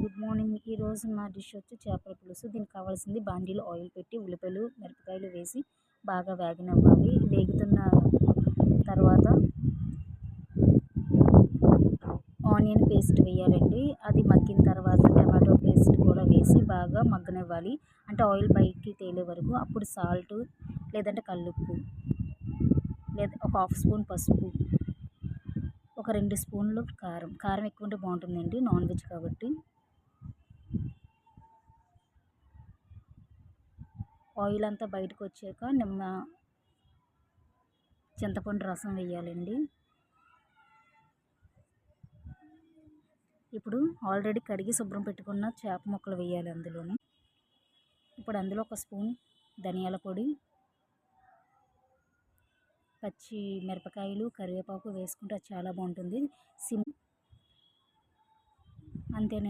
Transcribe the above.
Good morning. ఈరోజు మా dish వచ్చి చేపల పులుసు. దీనికి కావాల్సింది బాండీలో ఆయిల్ పెట్టి ఉల్లిపాయలు మిరపకాయలు వేసి బాగా వేగనివ్వాలి. వేగుతున్న తర్వాత ఆనియన్ పేస్ట్ వేయాలండి. అది మగ్గిన తర్వాత టమాటో పేస్ట్ కూడా వేసి బాగా మగ్గనివ్వాలి. అంటే ఆయిల్ పైకి తేలే వరకు. అప్పుడు సాల్ట్ లేదంటే కల్లుప్పు లేదా ఒక హాఫ్ స్పూన్ పసుపు, ఒక 2 స్పూన్లు కారం ఎక్కువ ఉంటే బాగుంటుందండి, నాన్ వెజ్ కాబట్టి. ఆయిల్ అంతా బయటకు వచ్చాక చింతపండు రసం వేయాలండి. ఇప్పుడు ఆల్రెడీ కడిగి శుభ్రం పెట్టుకున్న చేప ముక్కలు వేయాలి అందులోని. ఇప్పుడు అందులో ఒక స్పూన్ ధనియాల పొడి, పచ్చి మిరపకాయలు, కరివేపాకు వేసుకుంటే చాలా బాగుంటుంది. అంతేనండి.